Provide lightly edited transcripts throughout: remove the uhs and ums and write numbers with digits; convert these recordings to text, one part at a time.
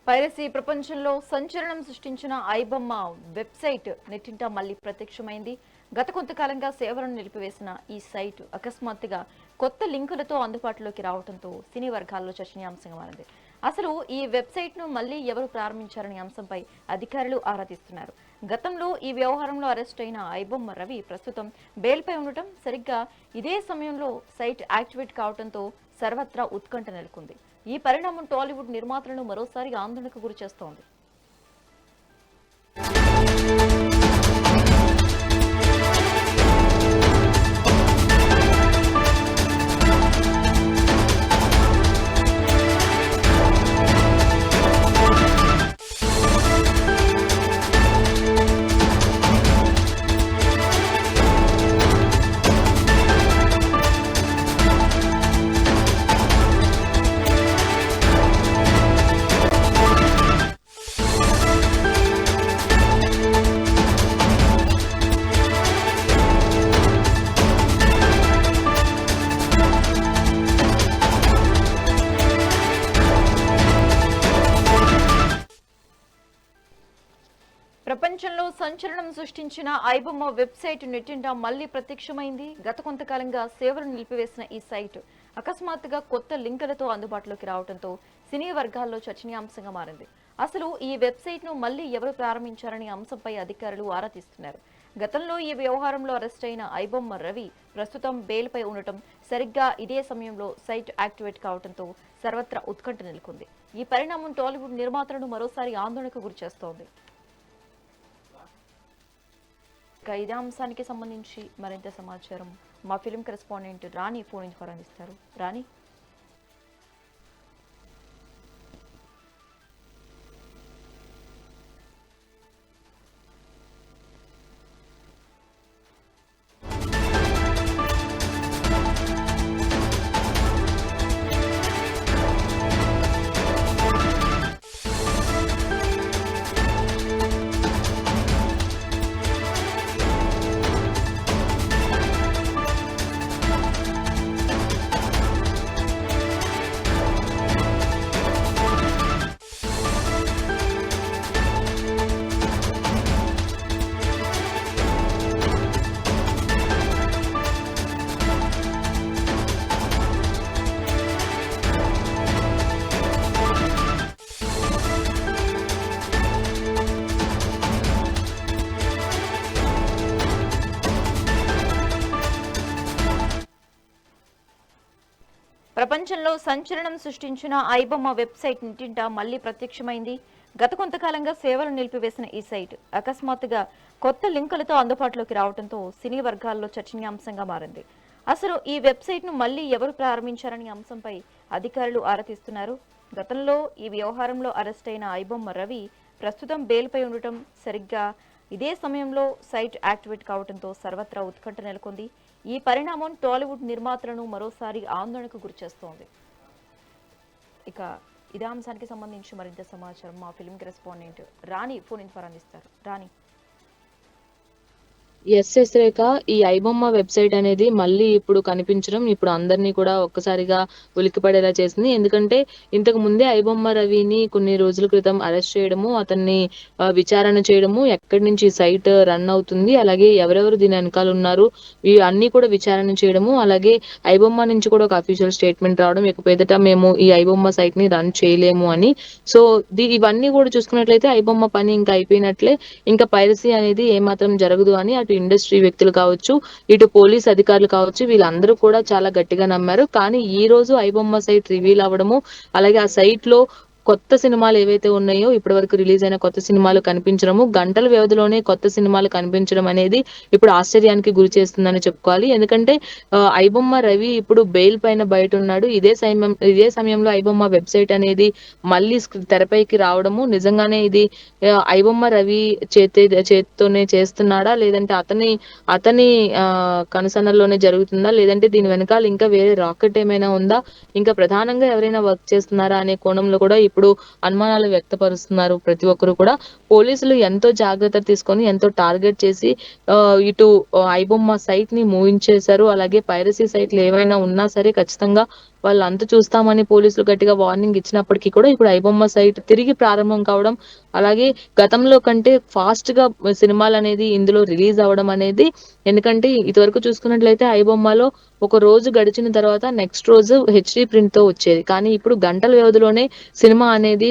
Piracy ప్రపంచంలో సంచలనం సృష్టించిన ఐబొమ్మ వెబ్సైట్ నెట్టింట మళ్లీ ప్రత్యక్షమైంది. గత కొంతకాలంగా సేవలను నిలిపివేసిన ఈ సైట్ అకస్మాత్తుగా కొత్త లింకులతో అందుబాటులోకి రావడంతో సినీ వర్గాల్లో చర్చనీయాంశంగా మారింది. అసలు ఈ వెబ్సైట్ ను మళ్లీ ఎవరు ప్రారంభించారనే అంశంపై అధికారులు ఆరా తీస్తున్నారు. గతంలో ఈ వ్యవహారంలో అరెస్ట్ అయిన ఐబొమ్మ రవి ప్రస్తుతం బెయిల్పై ఉండటం, సరిగ్గా ఇదే సమయంలో సైట్ యాక్టివేట్ కావడంతో సర్వత్రా ఉత్కంఠ నెలకొంది. ఈ పరిణామం టాలీవుడ్ నిర్మాతలను మరోసారి ఆందోళనకు గురిచేస్తోంది. ప్రపంచంలో సంచలనం సృష్టించిన ఐబొమ్మ వెబ్సైట్ నెట్టింట మళ్లీ ప్రత్యక్షమైంది. గత కొంతకాలంగా సేవలను నిలిపివేసిన ఈ సైట్ అకస్మాత్తుగా కొత్త లింకులతో అందుబాటులోకి రావడంతో సినీ వర్గాల్లో చర్చనీయాంశంగా మారింది. అసలు ఈ వెబ్సైట్ ను మళ్లీ ఎవరు ప్రారంభించారనే అంశంపై అధికారులు ఆరా తీస్తున్నారు. గతంలో ఈ వ్యవహారంలో అరెస్ట్ అయిన ఐబొమ్మ రవి ప్రస్తుతం బెయిల్పై ఉండటం, సరిగ్గా ఇదే సమయంలో సైట్ యాక్టివేట్ కావడంతో సర్వత్రా ఉత్కంఠ నెలకొంది. ఈ పరిణామం టాలీవుడ్ నిర్మాతలను మరోసారి ఆందోళనకు గురిచేస్తోంది. ఇదే అంశానికి సంబంధించి మరింత సమాచారం మా ఫిల్మ్ కరెస్పాండెంట్ రాణి ఫోన్ ద్వారా అందిస్తారు. రాణి, ప్రపంచంలో సంచలనం సృష్టించిన ఐబొమ్మ వెబ్సైట్ నెట్టింట మళ్లీ ప్రత్యక్షమైంది. గత కొంతకాలంగా సేవలు నిలిపివేసిన ఈ సైట్ అకస్మాత్తుగా కొత్త లింకులతో అందుబాటులోకి రావడంతో సినీ వర్గాల్లో చర్చనీయాంశంగా మారింది. అసలు ఈ వెబ్సైట్ ను మళ్లీ ఎవరు ప్రారంభించారనే అంశంపై అధికారులు ఆరా తీస్తున్నారు. గతంలో ఈ వ్యవహారంలో అరెస్ట్ అయిన ఐబొమ్మ రవి ప్రస్తుతం బెయిల్పై ఉండటం, సరిగ్గా ఇదే సమయంలో సైట్ యాక్టివేట్ కావడంతో సర్వత్రా ఉత్కంఠ నెలకొంది. ఈ పరిణామం టాలీవుడ్ నిర్మాతలను మరోసారి ఆందోళనకు గురిచేస్తోంది. ఇక ఇదే అంశానికి సంబంధించి మరింత సమాచారం మా ఫిల్మ్ కరెస్పాండెంట్ రాణి ఫోన్ ద్వారా అందిస్తారు. రాణి, ఎస్ రేఖ, ఈ ఐబొమ్మ వెబ్సైట్ అనేది మళ్ళీ ఇప్పుడు కనిపించడం ఇప్పుడు అందరినీ కూడా ఒక్కసారిగా ఉలిక్కిపడేలా చేసింది. ఎందుకంటే ఇంతకు ముందే ఐబొమ్మ రవిని కొన్ని రోజుల క్రితం అరెస్ట్ చేయడము, అతన్ని విచారణ చేయడము, ఎక్కడి నుంచి సైట్ రన్ అవుతుంది, అలాగే ఎవరెవరు దీని వెనకాల ఉన్నారు, ఇవి అన్ని కూడా విచారణ చేయడము, అలాగే ఐబొమ్మ నుంచి కూడా ఒక అఫీషియల్ స్టేట్మెంట్ రావడం, ఇకపేదట మేము ఈ ఐబొమ్మ సైట్ ని రన్ చేయలేము అని. సో ఇవన్నీ కూడా చూసుకున్నట్లయితే ఐబొమ్మ పని ఇంకా అయిపోయినట్లే, ఇంకా పైరసీ అనేది ఏమాత్రం జరగదు అని అటు ఇండస్ట్రీ వ్యక్తులు కావచ్చు, ఇటు పోలీస్ అధికారులు కావచ్చు, వీళ్ళందరూ కూడా చాలా గట్టిగా నమ్మారు. కానీ ఈ రోజు ఐబొమ్మ సైట్ రివీల్ అవ్వడము, అలాగే ఆ సైట్ లో కొత్త సినిమాలు ఏవైతే ఉన్నాయో, ఇప్పటి వరకు రిలీజ్ అయిన కొత్త సినిమాలు కనిపించడము, గంటల వ్యవధిలోనే కొత్త సినిమాలు కనిపించడం అనేది ఇప్పుడు ఆశ్చర్యానికి గురి చేస్తుందని చెప్పుకోవాలి. ఎందుకంటే ఐబొమ్మ రవి ఇప్పుడు బెయిల్ పైన బయట ఉన్నాడు. ఇదే సమయంలో ఐబొమ్మ వెబ్సైట్ అనేది మళ్ళీ తెరపైకి రావడము, నిజంగానే ఇది ఐబొమ్మ రవి చేతితోనే చేస్తున్నాడా, లేదంటే అతని కనుసన్నల్లోనే జరుగుతుందా, లేదంటే దీని వెనకాల ఇంకా వేరే రాకెట్ ఏమైనా ఉందా, ఇంకా ప్రధానంగా ఎవరైనా వర్క్ చేస్తున్నారా అనే కోణంలో కూడా ఇప్పుడు అనుమానాలు వ్యక్తపరుస్తున్నారు ప్రతి ఒక్కరు కూడా. పోలీసులు ఎంతో జాగ్రత్త తీసుకొని ఎంతో టార్గెట్ చేసి ఇటు ఐబొమ్మ సైట్ ని మూవించేశారు. అలాగే పైరసీ సైట్లు ఏవైనా ఉన్నా సరే ఖచ్చితంగా వాళ్ళు అంత చూస్తామని పోలీసులు గట్టిగా వార్నింగ్ ఇచ్చినప్పటికీ కూడా ఇప్పుడు ఐబొమ్మ సైట్ తిరిగి ప్రారంభం కావడం, అలాగే గతంలో కంటే ఫాస్ట్ గా సినిమాలు అనేది ఇందులో రిలీజ్ అవ్వడం అనేది, ఎందుకంటే ఇదివరకు చూసుకున్నట్లయితే ఐబొమ్మలో ఒక రోజు గడిచిన తర్వాత నెక్స్ట్ రోజు హెచ్డి ప్రింట్ తో వచ్చేది. కానీ ఇప్పుడు గంటల వ్యవధిలోనే సినిమా అనేది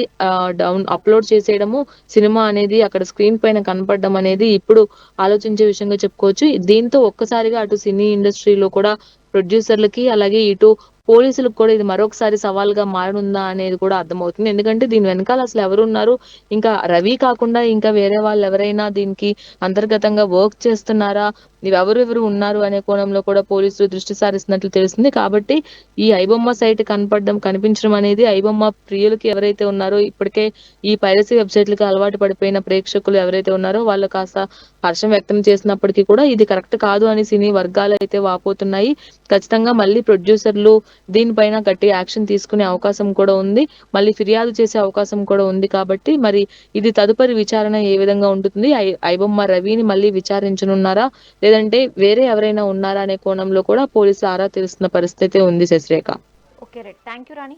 అప్లోడ్ చేసేయడము, సినిమా అనేది అక్కడ స్క్రీన్ పైన కనపడడం అనేది ఇప్పుడు ఆలోచించే విషయంగా చెప్పుకోవచ్చు. దీంతో ఒక్కసారిగా అటు సినీ ఇండస్ట్రీలో కూడా ప్రొడ్యూసర్లకి, అలాగే ఇటు పోలీసులకు కూడా ఇది మరొకసారి సవాల్గా మారనుందా అనేది కూడా అర్థమవుతుంది. ఎందుకంటే దీని వెనకాల అసలు ఎవరున్నారు, ఇంకా రవి కాకుండా ఇంకా వేరే వాళ్ళు ఎవరైనా దీనికి అంతర్గతంగా వర్క్ చేస్తున్నారా, ఎవరెవరు ఉన్నారు అనే కోణంలో కూడా పోలీసులు దృష్టి సారిస్తున్నట్లు తెలుస్తుంది. కాబట్టి ఈ ఐబొమ్మ సైట్ కనిపించడం అనేది ఐబొమ్మ ప్రియులకి ఎవరైతే ఉన్నారో, ఇప్పటికే ఈ పైరసీ వెబ్సైట్లకి అలవాటు పడిపోయిన ప్రేక్షకులు ఎవరైతే ఉన్నారో వాళ్ళు కాస్త హర్షం వ్యక్తం చేసినప్పటికీ కూడా ఇది కరెక్ట్ కాదు అని సినీ వర్గాలు అయితే వాపోతున్నాయి. ఖచ్చితంగా మళ్ళీ ప్రొడ్యూసర్లు దీనిపైన గట్టి యాక్షన్ తీసుకునే అవకాశం కూడా ఉంది, మళ్ళీ ఫిర్యాదు చేసే అవకాశం కూడా ఉంది. కాబట్టి మరి ఇది తదుపరి విచారణ ఏ విధంగా ఉంటుంది, ఐబొమ్మ రవిని మళ్ళీ విచారించనున్నారా, లేదంటే వేరే ఎవరైనా ఉన్నారా అనే కోణంలో కూడా పోలీసులు ఆరా తీస్తున్న పరిస్థితి ఉంది Shashirekha. Okay right, thank you Rani.